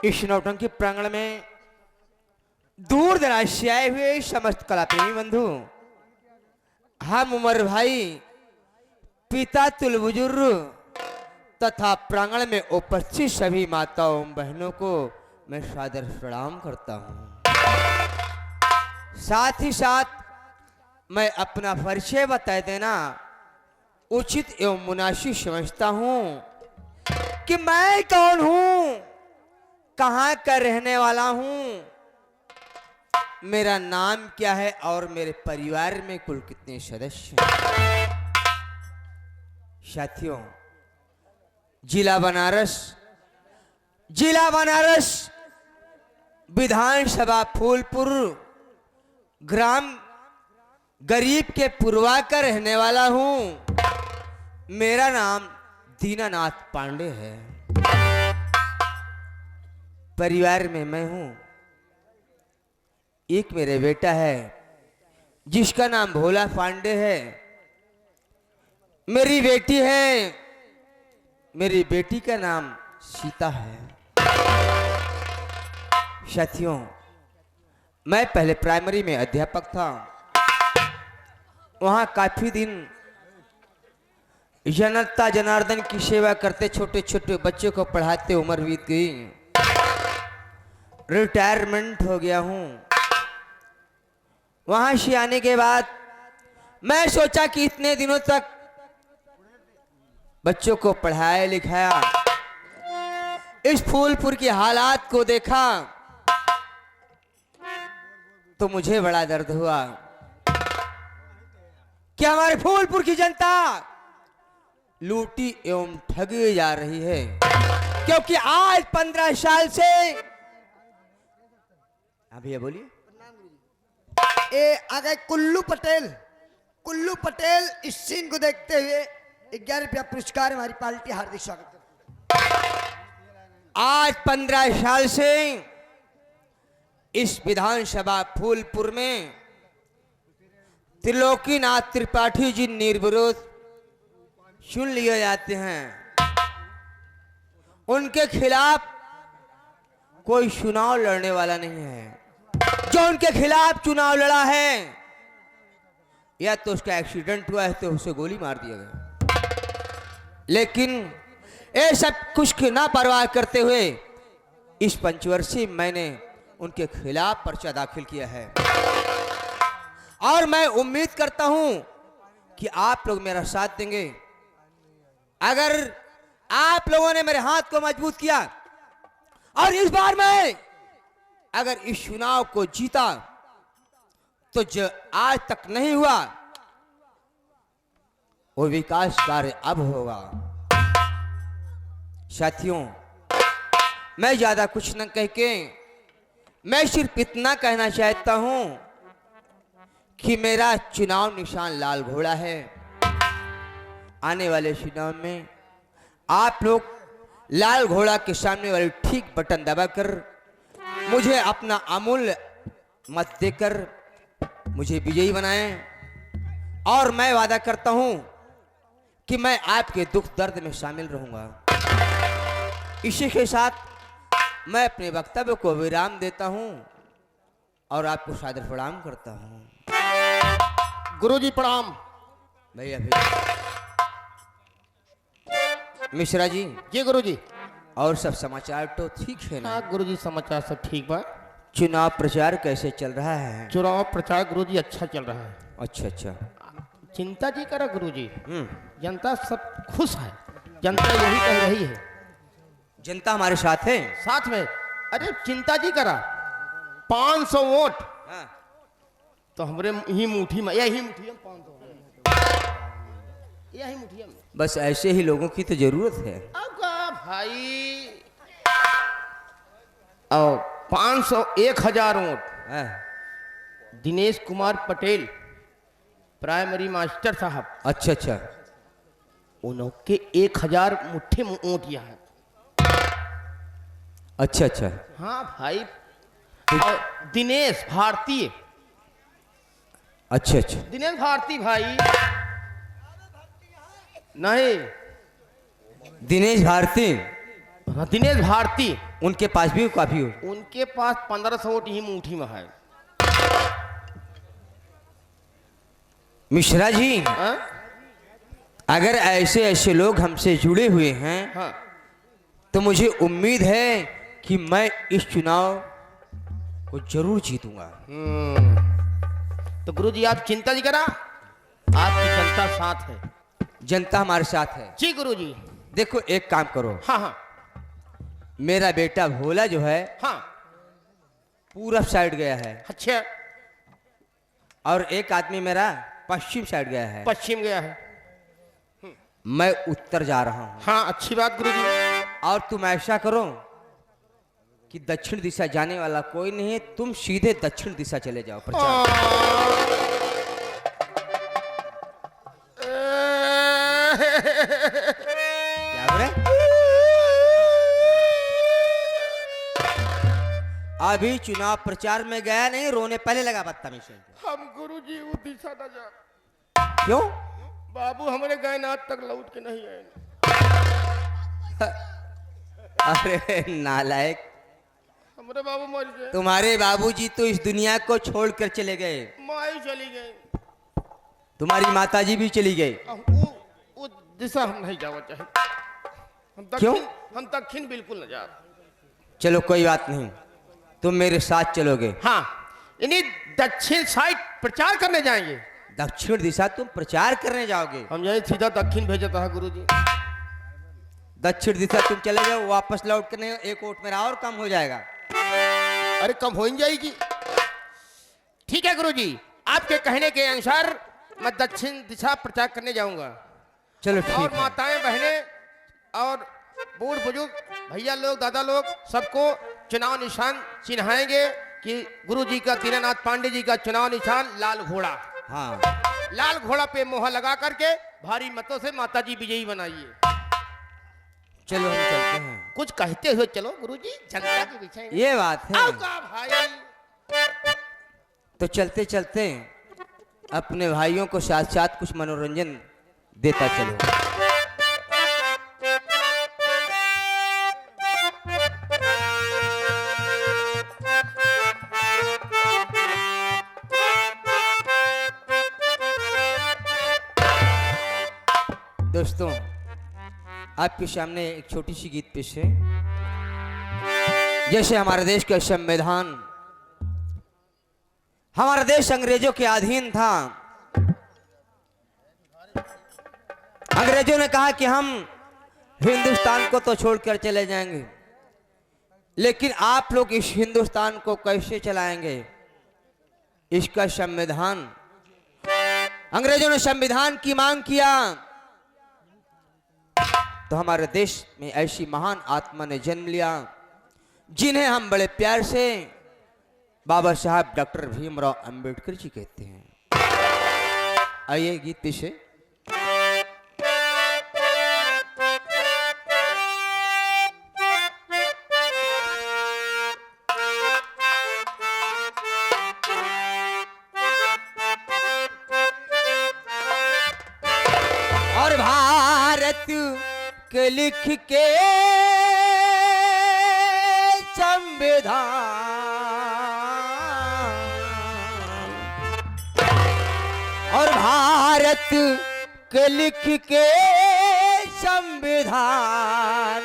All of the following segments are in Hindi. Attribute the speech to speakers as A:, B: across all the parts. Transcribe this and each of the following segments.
A: इस नौटंकी प्रांगण में दूर दराज से आए हुए समस्त कला प्रेमी बंधु, हम उमर भाई, पिता तुल बुजुर्ग तथा प्रांगण में उपस्थित सभी माताओं बहनों को मैं सादर प्रणाम करता हूं। साथ ही साथ मैं अपना परिचय बता देना उचित एवं मुनासिब समझता हूं कि मैं कौन हूं, कहां का रहने वाला हूं, मेरा नाम क्या है और मेरे परिवार में कुल कितने सदस्य हैं। साथियों, जिला बनारस विधानसभा फूलपुर, ग्राम गरीब के पुरवा का रहने वाला हूं। मेरा नाम दीनानाथ पांडे है। परिवार में मैं हूं, एक मेरे बेटा है जिसका नाम भोला पांडे है, मेरी बेटी है, मेरी बेटी का नाम सीता है। साथियों, मैं पहले प्राइमरी में अध्यापक था, वहां काफी दिन जनता जनार्दन की सेवा करते छोटे छोटे बच्चों को पढ़ाते उम्र बीत गई, रिटायरमेंट हो गया हूं। वहां से आने के बाद मैं सोचा कि इतने दिनों तक बच्चों को पढ़ाया लिखाया, इस फूलपुर के हालात को देखा तो मुझे बड़ा दर्द हुआ कि हमारे फूलपुर की जनता लूटी एवं ठगी जा रही है। क्योंकि आज 15 साल से, भैया बोलिए,
B: आगे कुल्लू पटेल इस सीन को देखते हुए 11 रुपया पुरस्कार हमारी पार्टी हार्दिक स्वागत करती है।
A: आज 15 साल से इस विधानसभा फूलपुर में त्रिलोकीनाथ त्रिपाठी जी निर्विरोध चुन लिए जाते हैं। उनके खिलाफ कोई चुनाव लड़ने वाला नहीं है। जो उनके खिलाफ चुनाव लड़ा है या तो उसका एक्सीडेंट हुआ है तो उसे गोली मार दिया गया। लेकिन ये सब कुछ की ना परवाह करते हुए इस पंचवर्षीय मैंने उनके खिलाफ पर्चा दाखिल किया है और मैं उम्मीद करता हूं कि आप लोग मेरा साथ देंगे। अगर आप लोगों ने मेरे हाथ को मजबूत किया और इस बार मैं अगर इस चुनाव को जीता तो जो आज तक नहीं हुआ वो विकास कार्य अब होगा। साथियों, मैं ज्यादा कुछ न कह के मैं सिर्फ इतना कहना चाहता हूं कि मेरा चुनाव निशान लाल घोड़ा है। आने वाले चुनाव में आप लोग लाल घोड़ा के सामने वाले ठीक बटन दबाकर मुझे अपना अमूल्य मत देकर मुझे विजयी बनाएं और मैं वादा करता हूं कि मैं आपके दुख दर्द में शामिल रहूंगा। इसी के साथ मैं अपने वक्तव्य को विराम देता हूं और आपको सादर प्रणाम करता हूं।
C: गुरुजी प्रणाम।
A: भैया भैया मिश्रा जी।
C: जी गुरुजी।
A: और सब समाचार तो ठीक है ना?
C: हाँ गुरुजी, समाचार सब ठीक बा।
A: चुनाव प्रचार कैसे चल रहा है?
C: चुनाव प्रचार गुरुजी अच्छा चल रहा है।
A: अच्छा अच्छा।
C: चिंता जी करा गुरुजी, जनता सब खुश है, जनता यही कह रही है।
A: जनता हमारे साथ है?
C: साथ में। अरे चिंता जी करा, 500 वोट
A: हाँ।
C: तो हमरे ही मुट्ठी में, यही मुट्ठी में 500, यही मुट्ठी में।
A: बस ऐसे ही लोगों की तो जरूरत है।
C: अब का भाई, और 500 1000 वोट
A: हाँ।
C: दिनेश कुमार पटेल प्राइमरी मास्टर साहब,
A: अच्छा अच्छा।
C: उनके 1000 मुट्ठी में वोट यहाँ है।
A: अच्छा अच्छा।
C: हाँ भाई, और दिनेश भारती,
A: अच्छा अच्छा।
C: दिनेश भारती भाई नहीं,
A: दिनेश भारती,
C: हाँ दिनेश भारती
A: उनके पास भी काफी हो।
C: उनके पास 1500 वोट ही मुट्ठी में है।
A: मिश्रा जी,
C: हाँ?
A: अगर ऐसे ऐसे लोग हमसे जुड़े हुए हैं
C: हाँ।
A: तो मुझे उम्मीद है कि मैं इस चुनाव को जरूर जीतूंगा।
C: तो गुरुजी आप चिंता नहीं करा, आपकी जनता साथ है।
A: जनता हमारे साथ है।
C: जी गुरुजी।
A: देखो एक काम करो,
C: हाँ हाँ
A: मेरा बेटा भोला जो है
C: हाँ।
A: पूरब साइड गया है
C: अच्छा।
A: और एक आदमी मेरा पश्चिम साइड गया है,
C: पश्चिम गया है।
A: मैं उत्तर जा रहा हूँ।
C: हाँ अच्छी बात गुरुजी।
A: और तुम ऐसा करो कि दक्षिण दिशा जाने वाला कोई नहीं है, तुम सीधे दक्षिण दिशा चले जाओ प्रचार। क्या बोले? अभी चुनाव प्रचार में गया नहीं, रोने पहले लगा बदतमीजी।
C: हम गुरुजी वो दिशा न जा।
A: क्यों?
C: बाबू हमारे गैनाथ तक लौट के नहीं आए।
A: अरे नालायक,
C: हमारे बाबू मर गए।
A: तुम्हारे बाबूजी तो इस दुनिया को छोड़कर चले गए,
C: माई चली गई।
A: तुम्हारी माताजी भी चली गई।
C: वो दिशा हम नहीं जाना चाहे।
A: क्यों?
C: हम दक्षिण बिल्कुल न जा।
A: चलो कोई बात नहीं, तुम मेरे साथ चलोगे।
C: हाँ यानी दक्षिण साइड प्रचार करने जाएंगे।
A: दक्षिण दिशा तुम प्रचार करने जाओगे,
C: हम यही सीधा दक्षिण भेजता है गुरुजी।
A: दक्षिण दिशा तुम चले जाओ, वापस लौट कर नहीं, एक वोट मेरा और कम हो जाएगा।
C: अरे कम हो ही जाएगी। ठीक है गुरुजी, आपके कहने के अनुसार मैं दक्षिण दिशा प्रचार करने जाऊंगा।
A: चलो
C: और
A: ठीक है।
C: माताएं बहनें और बूढ़ बुजुर्ग भैया लोग दादा लोग सबको चुनाव निशान चिन्हाएंगे कि गुरुजी का दीनानाथ पांडे जी का चुनाव निशान लाल घोड़ा।
A: हाँ
C: लाल घोड़ा पे मोहर लगा करके भारी मतों से माताजी विजयी बनाइए।
A: चलो हम चलते हैं।
C: कुछ कहते हुए चलो गुरुजी, जनता के विषय में।
A: ये बात है।
C: आओ का भाई।
A: तो चलते चलते अपने भाइयों को साथ साथ कुछ मनोरंजन देता चलो। दोस्तों, आपके सामने एक छोटी सी गीत पेश है। जैसे हमारे देश का संविधान, हमारा देश अंग्रेजों के अधीन था। अंग्रेजों ने कहा कि हम हिंदुस्तान को तो छोड़कर चले जाएंगे, लेकिन आप लोग इस हिंदुस्तान को कैसे चलाएंगे? इसका संविधान, अंग्रेजों ने संविधान की मांग किया तो हमारे देश में ऐसी महान आत्मा ने जन्म लिया जिन्हें हम बड़े प्यार से बाबा साहब डॉक्टर भीमराव अंबेडकर जी कहते हैं। आइए गीत पीछे। और भारत के लिख के संविधान, और भारत के लिख के संविधान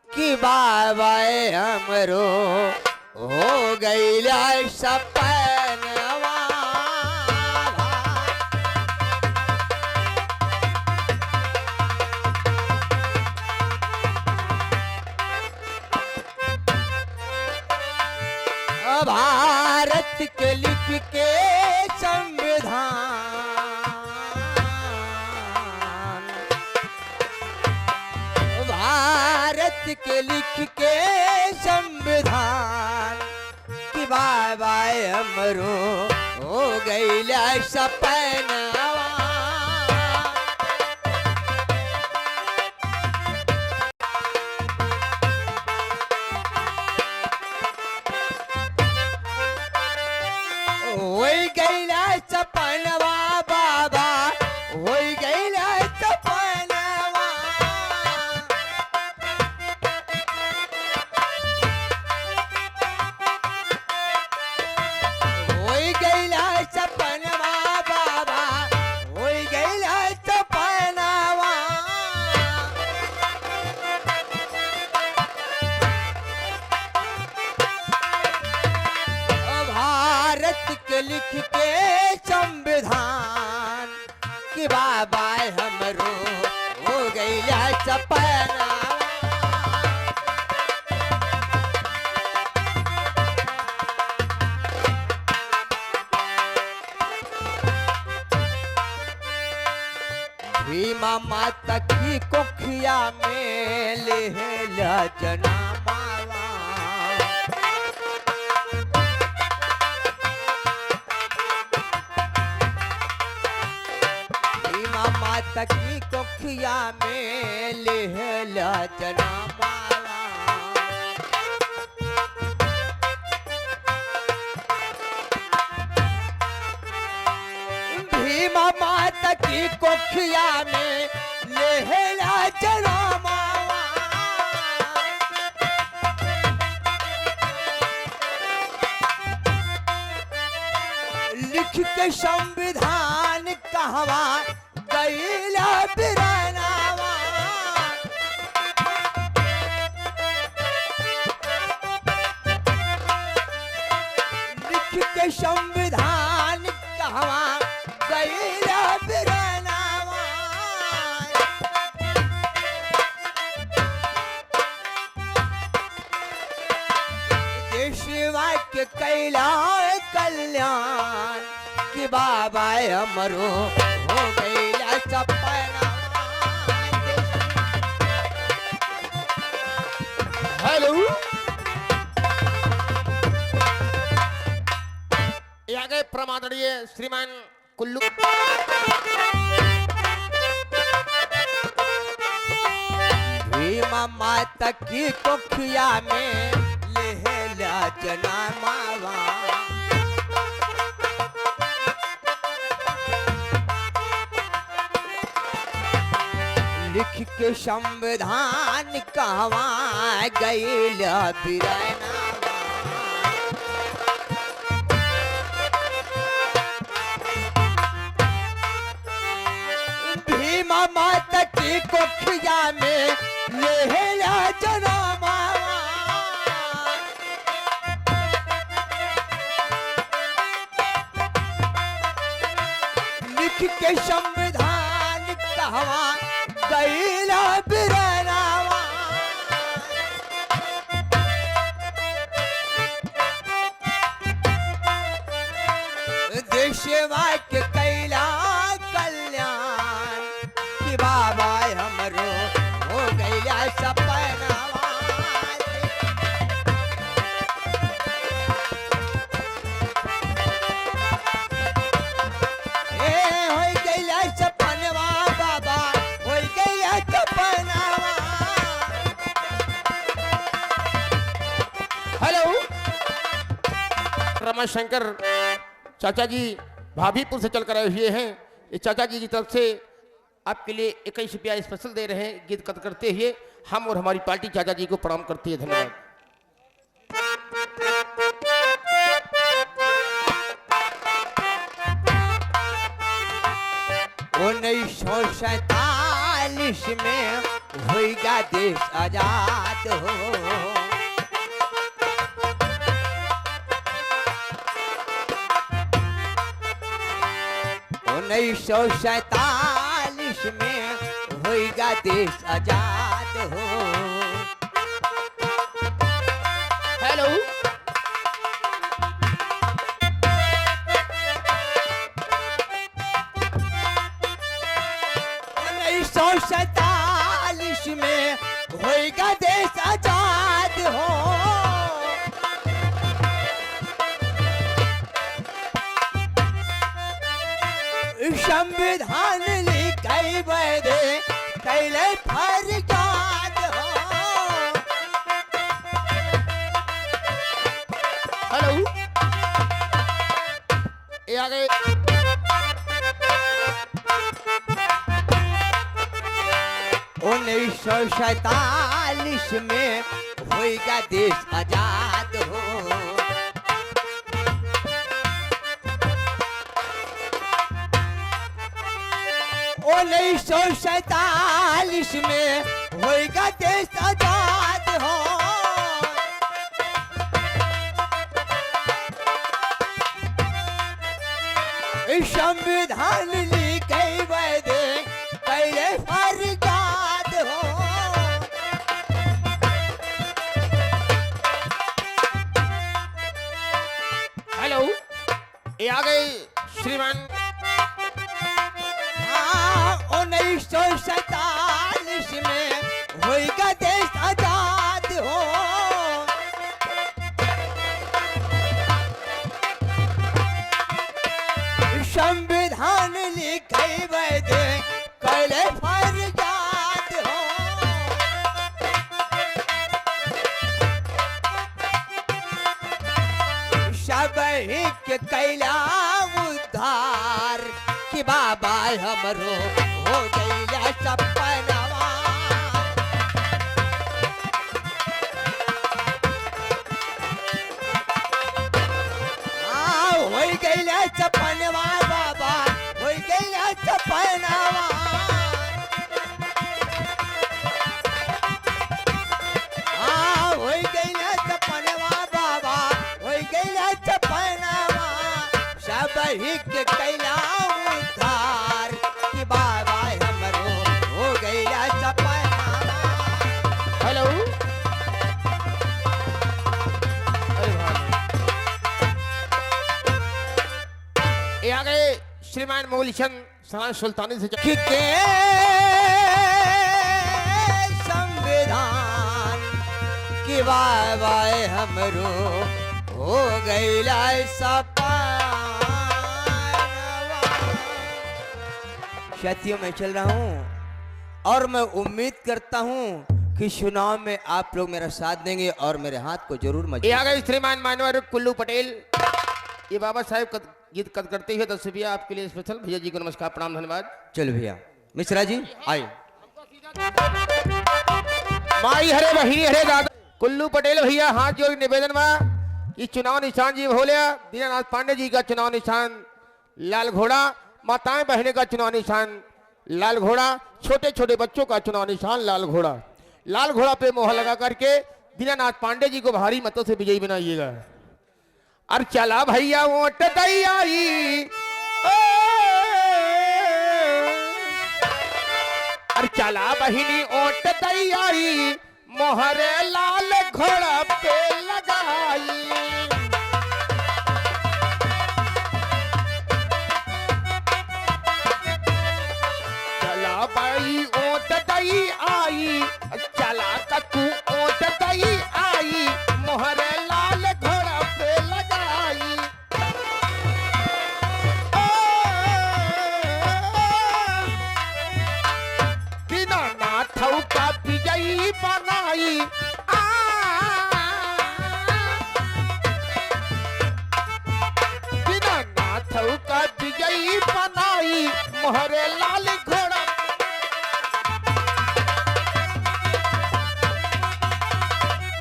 A: की बाबा हमरो हो गई सपनवा। भारत के लिख के संविधान, भारत के लिख के संविधान की बाबा हमरो हो गई सपनवा। सपनवा बाबा हो गई सपनवा। कि बाबा हमरो हो गईला सपना। भीमा माता की कोखिया में लेहला जनामावा। भीमा माता की कोखिया में लेहला जनामावा। भीमा माता की कोखिया में लेहला जनामावा। लिख के संविधान कहवा गईला बिरनावा। लिख के संविधान कहवा गईला बिरनावा। देशवा के कैला कल्याण कि बाबा हमरो हो गईला सपना।
C: हेलो, ये आगे प्रमादनीय श्रीमान कुल्लू
A: भीमा माता की कोखिया में लेहला जनामावा। लिख के संविधान कहवा गईला बिरनावा। भीमा माता की कोखिया में लेहला जनामावा। लिख के संविधान कहवा गईला बिरनावा। देशवा के कैला कल्याण कि बाबा हमरो हो गईला सपनावा। ए हो गईला सपनवा बाबा हो गईला सपनावा।
C: हेलो, रमाशंकर चाचा जी भाभीपुर से चलकर आए हुए हैं। ये चाचा जी की तरफ से आपके लिए 21 रुपया स्पेशल दे रहे हैं। गीत कत करते हुए हम और हमारी पार्टी चाचा जी को प्रणाम करती है। धन्यवाद।
A: 1947 में होगा देश आजाद हो। 1947 में होगा देश आजाद हो।
C: हेलो,
A: 1947 में होगा देश आजाद हो। संविधान लिखाई बदे कैले फरजाद हो।
C: हेलो, ये आ गए।
A: 1947 में होगा देश आजाद हो। 1947 में होगा देश आजाद हो। संविधान लिखे 1947 में होएगा देश आजाद हो। संविधान लिखे दे कले फरियाद हो। सब के कैला उद्धार कि बाबा हमरो हो गईला सपनवा। हो गईला सपनवा बाबा हो गईला सपनवा। हो गईला सपनवा बाबा हो गईला सपनवा। सब के कैला उद्धार कि बाबा हमरो हो गईला सपनवा।
C: हेलो अरे भाई ये आ गए श्रीमान मोगली चंद सराय सुल्तानी से
A: कि के संविधान कि बाबा हमरो हो गईला सपनवा। साथियों मैं चल रहा हूँ और मैं उम्मीद करता हूँ कि चुनाव में आप लोग मेरा साथ देंगे और मेरे हाथ को जरूर
C: ये
A: मजबूत
C: आ गए श्रीमान मानवर कुल्लू पटेल। ये बाबा साहब गीत कद करते हुए 10 रुपया आपके लिए स्पेशल। भैया जी को नमस्कार प्रणाम धन्यवाद।
A: चलो भैया मिश्रा जी आइए।
C: माई हरे बहिनी हरे दादा कुल्लू पटेल भैया हाथ जोड़ निवेदन बा ये चुनाव निशान जी भोलिया दीनानाथ पांडे जी का चुनाव निशान लाल घोड़ा, माताएं बहने का चुनाव निशान लाल घोड़ा, छोटे छोटे बच्चों का चुनाव निशान लाल घोड़ा। लाल घोड़ा पे मोहर लगा करके दीनानाथ पांडे जी को भारी मतों से विजयी बनाइएगा। अरे चला भैया वोट तैयारी, अरे चला बहिनी वोट तैयारी, मोहरे लाल घोड़ा पे लगाई। चला भाई वोट तई आई, चला कतू वोट तई आई।